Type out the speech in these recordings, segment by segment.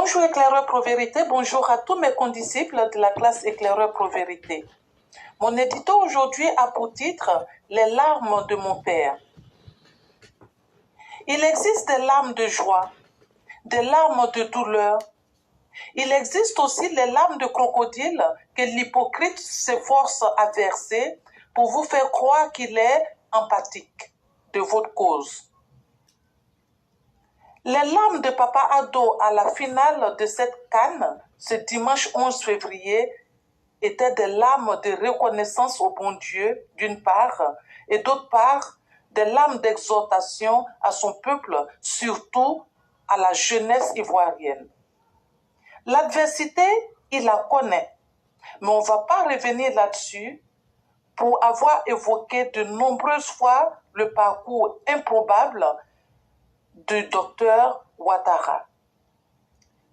Bonjour éclaireur Pro-Vérité, bonjour à tous mes condisciples de la classe éclaireur Pro-Vérité. Mon édito aujourd'hui a pour titre « Les larmes de mon père ». Il existe des larmes de joie, des larmes de douleur. Il existe aussi les larmes de crocodile que l'hypocrite s'efforce à verser pour vous faire croire qu'il est empathique de votre cause. Les larmes de Papa Ado à la finale de cette CAN, ce dimanche 11 février, étaient des larmes de reconnaissance au bon Dieu, d'une part, et d'autre part, des larmes d'exhortation à son peuple, surtout à la jeunesse ivoirienne. L'adversité, il la connaît, mais on ne va pas revenir là-dessus pour avoir évoqué de nombreuses fois le parcours improbable du docteur Ouattara.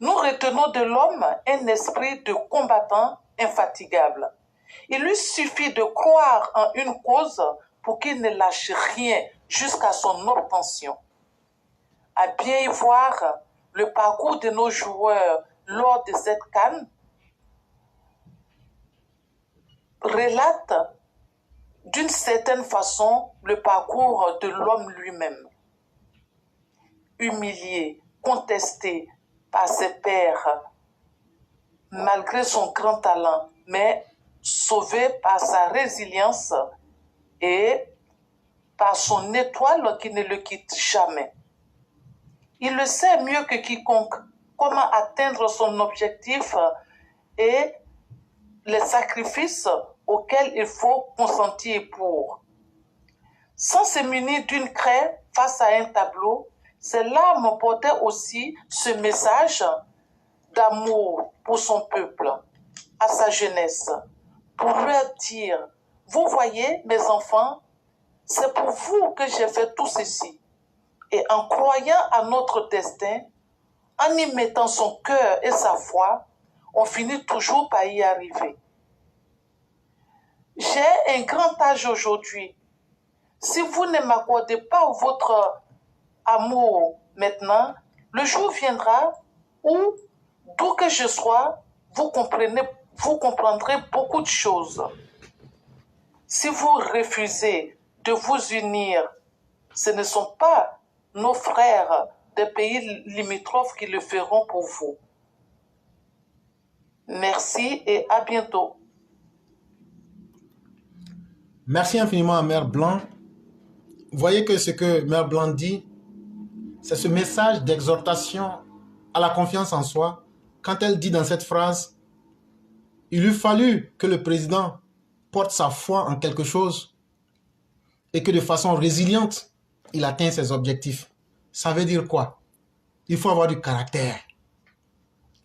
Nous retenons de l'homme un esprit de combattant infatigable. Il lui suffit de croire en une cause pour qu'il ne lâche rien jusqu'à son obtention. À bien y voir, le parcours de nos joueurs lors de cette CAN relate d'une certaine façon le parcours de l'homme lui-même. Humilié, contesté par ses pairs, malgré son grand talent, mais sauvé par sa résilience et par son étoile qui ne le quitte jamais. Il le sait mieux que quiconque comment atteindre son objectif et les sacrifices auxquels il faut consentir pour. Sans se munir d'une craie face à un tableau, ces larmes portaient aussi ce message d'amour pour son peuple, à sa jeunesse, pour leur dire, vous voyez mes enfants, c'est pour vous que j'ai fait tout ceci. Et en croyant à notre destin, en y mettant son cœur et sa foi, on finit toujours par y arriver. J'ai un grand âge aujourd'hui. Si vous ne m'accordez pas votre amour maintenant, le jour viendra où, d'où que je sois, vous comprendrez beaucoup de choses. Si vous refusez de vous unir, ce ne sont pas nos frères des pays limitrophes qui le feront pour vous. Merci et à bientôt. Merci infiniment à Mère Blanc. Vous voyez que ce que Mère Blanc dit, c'est ce message d'exhortation à la confiance en soi. Quand elle dit dans cette phrase, il eût fallu que le président porte sa foi en quelque chose et que de façon résiliente, il atteigne ses objectifs. Ça veut dire quoi? Il faut avoir du caractère.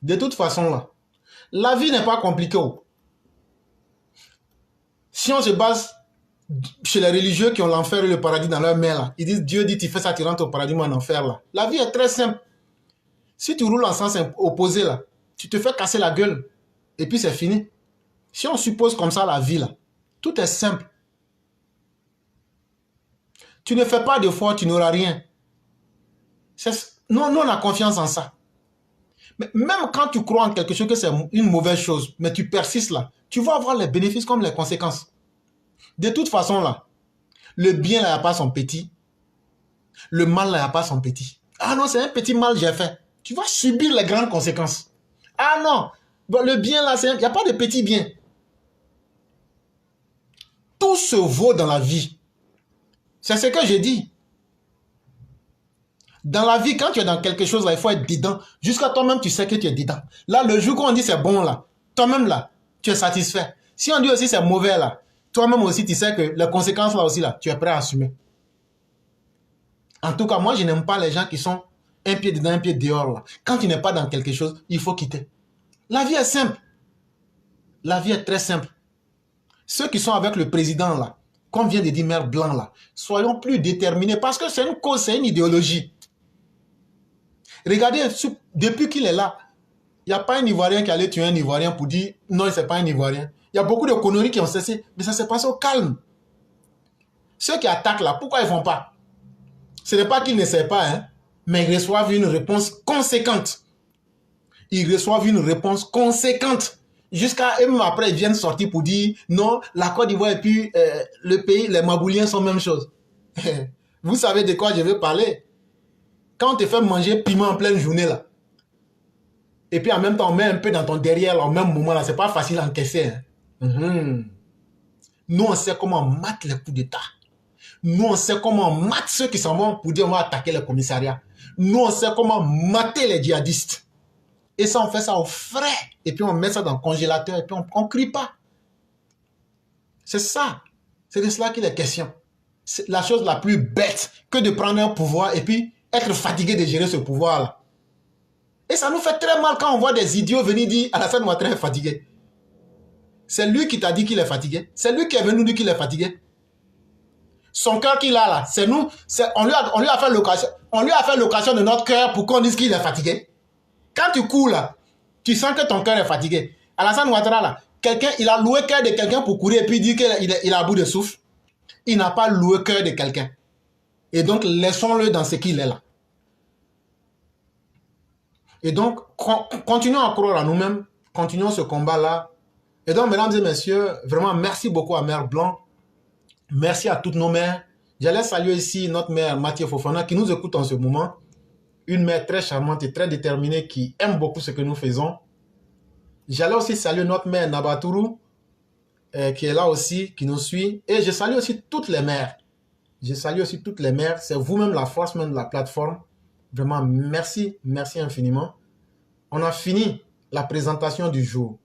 De toute façon, là, la vie n'est pas compliquée. Si on se base chez les religieux qui ont l'enfer et le paradis dans leur main, là, ils disent, Dieu dit, tu fais ça, tu rentres au paradis, moi en enfer. Là. La vie est très simple. Si tu roules en sens opposé, là, tu te fais casser la gueule. Et puis c'est fini. Si on suppose comme ça la vie, là, tout est simple. Tu ne fais pas d'effort, tu n'auras rien. Nous, on a confiance en ça. Mais même quand tu crois en quelque chose que c'est une mauvaise chose, mais tu persistes là, tu vas avoir les bénéfices comme les conséquences. De toute façon là, le bien là, il n'y a pas son petit. Le mal là, il n'y a pas son petit. Ah non, c'est un petit mal que j'ai fait. Tu vas subir les grandes conséquences. Ah non, bon, le bien là, il n'y a pas de petit bien. Tout se vaut dans la vie. C'est ce que j'ai dit. Dans la vie, quand tu es dans quelque chose, là, il faut être dedans. Jusqu'à toi-même, tu sais que tu es dedans. Là, le jour qu'on dit c'est bon, là, toi-même, là, tu es satisfait. Si on dit aussi c'est mauvais, là, toi-même aussi, tu sais que les conséquences, là aussi, là, tu es prêt à assumer. En tout cas, moi, je n'aime pas les gens qui sont un pied dedans, un pied dehors, là. Quand tu n'es pas dans quelque chose, il faut quitter. La vie est simple. La vie est très simple. Ceux qui sont avec le président, là, comme vient de dire Mère Blanc, là, soyons plus déterminés parce que c'est une cause, c'est une idéologie. Regardez, depuis qu'il est là, il n'y a pas un Ivoirien qui allait tuer un Ivoirien pour dire non, ce n'est pas un Ivoirien. Il y a beaucoup de conneries qui ont cessé, mais ça s'est passé au calme. Ceux qui attaquent là, pourquoi ils ne font pas? Ce n'est pas qu'ils ne savent pas, hein, mais ils reçoivent une réponse conséquente. ils reçoivent une réponse conséquente. Jusqu'à eux, même après, ils viennent sortir pour dire non, la Côte d'Ivoire et puis le pays, les Mabouliens sont la même chose. Vous savez de quoi je veux parler? Quand on te fait manger piment en pleine journée, là, et puis en même temps, on met un peu dans ton derrière, là, au même moment, là, c'est pas facile à encaisser. Hein. Nous, on sait comment mater les coups d'État. Nous, on sait comment mater ceux qui s'en vont pour dire on va attaquer le commissariat. Nous, on sait comment mater les djihadistes. Et ça, on fait ça au frais. Et puis, on met ça dans le congélateur et puis on ne crie pas. C'est ça. C'est de cela qu'il est question. C'est la chose la plus bête que de prendre un pouvoir et puis être fatigué de gérer ce pouvoir-là. Et ça nous fait très mal quand on voit des idiots venir dire Alassane Ouattara est fatigué. C'est lui qui t'a dit qu'il est fatigué. C'est lui qui est venu dire qu'il est fatigué. Son cœur qu'il a là, c'est nous. On lui a fait l'occasion. On lui a fait l'occasion de notre cœur pour qu'on dise qu'il est fatigué. Quand tu cours là, tu sens que ton cœur est fatigué. Alassane Ouattara là, quelqu'un, il a loué le cœur de quelqu'un pour courir et puis dire qu'il est à bout de souffle. Il n'a pas loué le cœur de quelqu'un. Et donc, laissons-le dans ce qu'il est là. Et donc, continuons à croire à nous-mêmes. Continuons ce combat-là. Et donc, mesdames et messieurs, vraiment, merci beaucoup à Mère Blanc. Merci à toutes nos mères. J'allais saluer ici notre mère Mathieu Fofana qui nous écoute en ce moment. Une mère très charmante et très déterminée qui aime beaucoup ce que nous faisons. J'allais aussi saluer notre mère Nabaturu qui est là aussi, qui nous suit. Et je salue aussi toutes les mères. Je salue aussi toutes les mères. C'est vous-même la force même de la plateforme. Vraiment, merci, merci infiniment. On a fini la présentation du jour.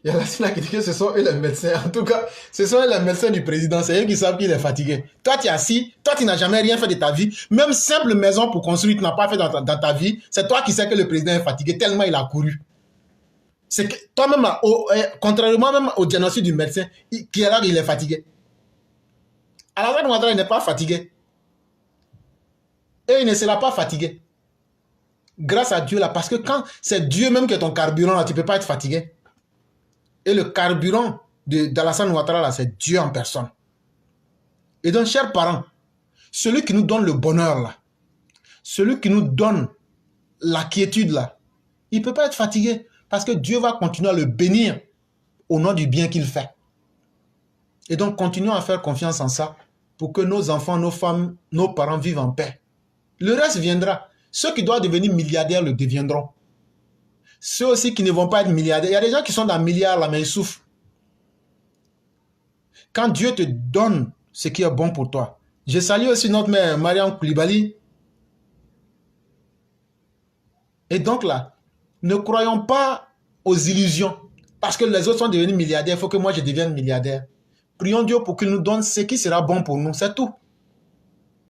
Il y a la Sina qui dit que ce sont eux les médecins. En tout cas, ce sont eux les médecins du président. C'est eux qui savent qu'il est fatigué. Toi, tu es assis. Toi, tu n'as jamais rien fait de ta vie. Même simple maison pour construire, tu n'as pas fait dans ta vie. C'est toi qui sais que le président est fatigué tellement il a couru. C'est que toi-même, contrairement même au diagnostic du médecin, qui est là, il est fatigué. Alassane Ouattara, il n'est pas fatigué. Et il ne sera pas fatigué. Grâce à Dieu là, parce que quand c'est Dieu même qui est ton carburant là, tu ne peux pas être fatigué. Et le carburant d'Alassane Ouattara là, c'est Dieu en personne. Et donc, chers parents, celui qui nous donne le bonheur là, celui qui nous donne la quiétude là, il ne peut pas être fatigué parce que Dieu va continuer à le bénir au nom du bien qu'il fait. Et donc, continuons à faire confiance en ça pour que nos enfants, nos femmes, nos parents vivent en paix. Le reste viendra. Ceux qui doivent devenir milliardaires le deviendront. Ceux aussi qui ne vont pas être milliardaires. Il y a des gens qui sont dans milliards là, mais ils souffrent. Quand Dieu te donne ce qui est bon pour toi. Je salue aussi notre mère Mariam Koulibaly. Et donc là, ne croyons pas aux illusions. Parce que les autres sont devenus milliardaires, il faut que moi je devienne milliardaire. Prions Dieu pour qu'il nous donne ce qui sera bon pour nous, c'est tout.